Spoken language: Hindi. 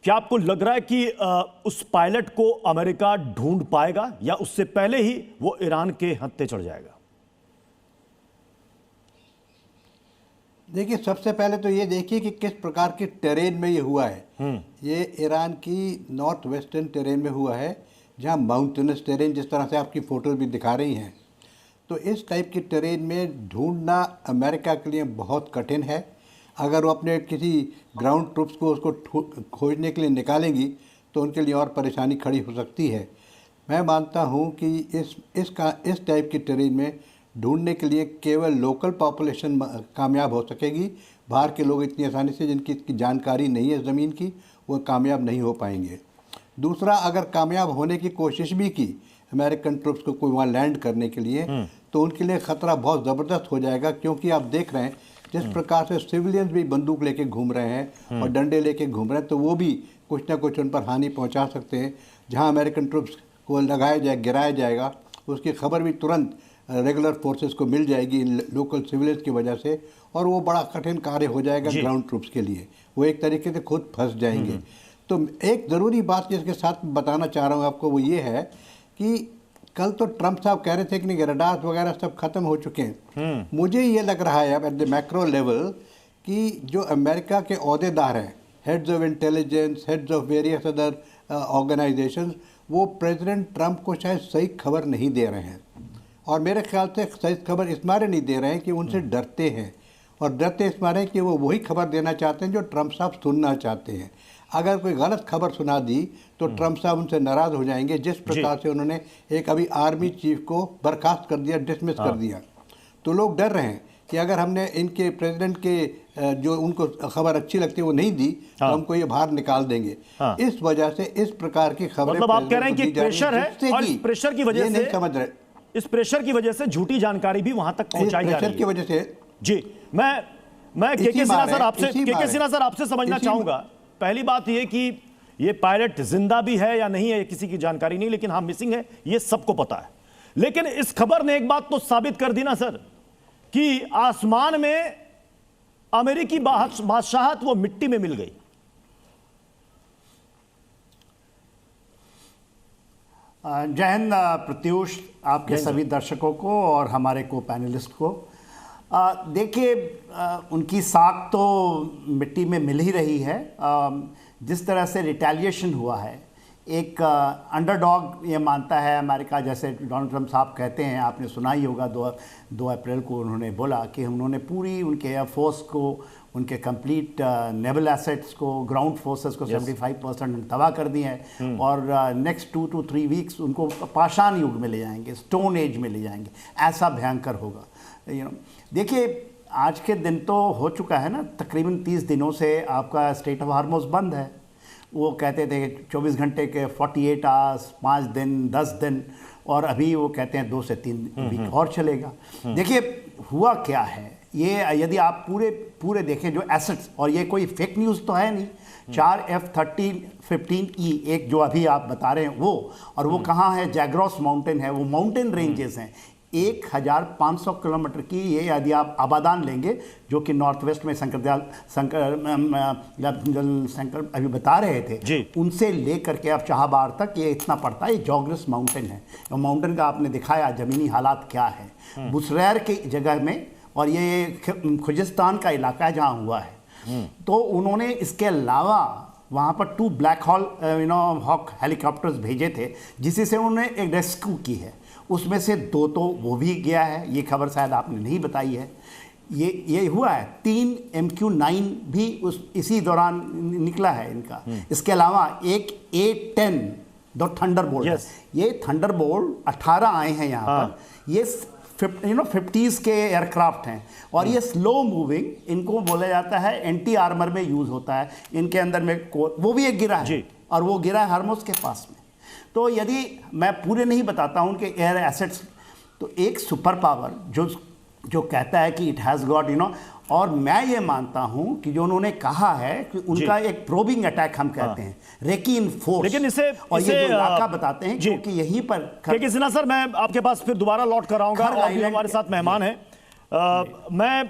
क्या आपको लग रहा है कि उस पायलट को अमेरिका ढूंढ पाएगा या उससे पहले ही वो ईरान के हत्थे चढ़ जाएगा? देखिए, सबसे पहले तो ये देखिए कि किस प्रकार के टेरेन में ये हुआ है। ये ईरान की नॉर्थ वेस्टर्न टेरेन में हुआ है, जहाँ माउंटेनस टेरेन, जिस तरह से आपकी फ़ोटो भी दिखा रही हैं। तो इस टाइप की टेरेन में ढूंढना अमेरिका के लिए बहुत कठिन है। अगर वो अपने किसी ग्राउंड ट्रूप्स को उसको खोजने के लिए निकालेंगी तो उनके लिए और परेशानी खड़ी हो सकती है। मैं मानता हूँ कि इस टाइप की टेरेन में ढूंढने के लिए केवल लोकल पॉपुलेशन कामयाब हो सकेगी। बाहर के लोग इतनी आसानी से, जिनकी इसकी जानकारी नहीं है ज़मीन की, वो कामयाब नहीं हो पाएंगे। दूसरा, अगर कामयाब होने की कोशिश भी की अमेरिकन ट्रूप्स को कोई वहाँ लैंड करने के लिए, तो उनके लिए ख़तरा बहुत ज़बरदस्त हो जाएगा। क्योंकि आप देख रहे हैं जिस प्रकार से सिविलियंस भी बंदूक लेके घूम रहे हैं और डंडे लेके घूम रहे हैं, तो वो भी कुछ ना कुछ उन पर हानि पहुँचा सकते हैं। जहाँ अमेरिकन ट्रूप्स को लगाया जाए, गिराया जाएगा, उसकी खबर भी तुरंत रेगुलर फोर्सेस को मिल जाएगी लोकल सिविलियंस की वजह से, और वो बड़ा कठिन कार्य हो जाएगा ग्राउंड ट्रूप्स के लिए। वो एक तरीके से खुद फंस जाएंगे। तो एक ज़रूरी बात जिसके साथ बताना चाह रहा हूँ आपको, वो ये है कि कल तो ट्रंप साहब कह रहे थे कि रडार्स वगैरह सब खत्म हो चुके हैं। मुझे ये लग रहा है अब एट द मैक्रो लेवल कि जो अमेरिका के ओहदेदार हैं, heads of intelligence, heads of various other organisations, वो प्रेसिडेंट ट्रंप को शायद सही खबर नहीं दे रहे हैं। और मेरे ख्याल से सही खबर इस मारे नहीं दे रहे हैं कि उनसे डरते हैं, और डरते इस मारे कि वो वही खबर देना चाहते हैं जो ट्रंप साहब सुनना चाहते हैं। अगर कोई गलत खबर सुना दी तो ट्रंप साहब उनसे नाराज़ हो जाएंगे। जिस प्रकार से उन्होंने एक अभी आर्मी चीफ को बर्खास्त कर दिया, डिसमिस कर दिया, तो लोग डर रहे हैं कि अगर हमने इनके प्रेसिडेंट के जो उनको खबर अच्छी लगती है वो नहीं दी, तो हमको ये बाहर निकाल देंगे। इस वजह से इस प्रकार की खबरें, मतलब आप कह रहे हैं कि प्रेशर है और इस प्रेशर की वजह से, नहीं समझ रहे, इस प्रेशर की वजह से झूठी जानकारी भी वहां तक पहुंचाई जा रही है। की वजह से जी, मैं के.के. सिन्हा सर आपसे समझना चाहूंगा। पहली बात यह कि ये पायलट जिंदा भी है या नहीं है, किसी की जानकारी नहीं, लेकिन हाँ मिसिंग है, ये सबको पता है। लेकिन इस खबर ने एक बात तो साबित कर दी ना सर, कि आसमान में अमेरिकी बादशाहत वो मिट्टी में मिल गई। जय हिंद प्रत्युष, आपके सभी दर्शकों को और हमारे को पैनलिस्ट को। देखिए, उनकी साख तो मिट्टी में मिल ही रही है। जिस तरह से रिटेलिएशन हुआ है, एक अंडरडॉग ये मानता है अमेरिका, जैसे डोनाल्ड ट्रंप साहब कहते हैं, आपने सुना ही होगा, 2 अप्रैल को उन्होंने बोला कि उन्होंने पूरी उनके एयरफोर्स को, उनके कंप्लीट नेवल एसेट्स को, ग्राउंड फोर्सेस को 75% तबाह कर दिए हैं, और नेक्स्ट 2 to 3 वीक्स उनको पाषाण युग में ले जाएंगे, स्टोन एज में ले जाएंगे। ऐसा भयंकर होगा। देखिए, आज के दिन तो हो चुका है ना, तकरीबन 30 दिनों से आपका स्टेट ऑफ हार्मोस बंद है। वो कहते थे 24 घंटे के 48 आवर्स, 5 दिन, 10 दिन, और अभी वो कहते हैं 2 से 3 वीक और चलेगा। देखिए, हुआ क्या है, ये यदि आप पूरे देखें जो एसेट्स, और ये कोई फेक न्यूज़ तो है नहीं, 4 F-35E, एक जो अभी आप बता रहे हैं वो, और वो कहाँ है, जैग्रोस माउंटेन है, वो माउंटेन रेंजेस हैं। 1500 किलोमीटर की ये यदि आप आबादान लेंगे, जो कि नॉर्थ वेस्ट में शंकर अभी बता रहे थे, उनसे लेकर के आप चाहबार तक ये इतना पड़ता है। ये जॉग्रस माउंटेन है, और माउंटेन का आपने दिखाया ज़मीनी हालात क्या है बुसरैर के जगह में, और ये खुजिस्तान का इलाका है जहाँ हुआ है। तो उन्होंने इसके अलावा वहाँ पर 2 ब्लैक हॉक हेलीकॉप्टर्स भेजे थे, जिससे से उन्होंने एक रेस्क्यू की है। उसमें से 2 तो वो भी गया है, ये खबर शायद आपने नहीं बताई है। ये हुआ है। 3 MQ-9 भी इसी दौरान निकला है इनका। इसके अलावा एक A-10 दो थंडरबोल्ट, ये थंडरबोल्ट 18 आए हैं यहाँ पर। ये 50s के एयरक्राफ्ट हैं, और ये स्लो मूविंग, इनको बोला जाता है एंटी आर्मर में यूज़ होता है। इनके अंदर में वो भी एक गिरा है, और वो गिरा है हार्मोस के पास में। तो यदि मैं पूरे नहीं बताता हूं उनके एयर एसेट्स, तो एक सुपर पावर जो कहता है कि इट हैज़ गॉट और मैं ये मानता हूं कि जो उन्होंने कहा है कि उनका एक प्रोबिंग अटैक हम कहते हैं, रेकिन फोर्स, लेकिन इसे और ये जो इलाका बताते हैं क्योंकि यहीं पर के.के. सिन्हा सर, मैं आपके पास फिर दोबारा लौट कर आऊंगा, और हमारे साथ मेहमान हैं। मैं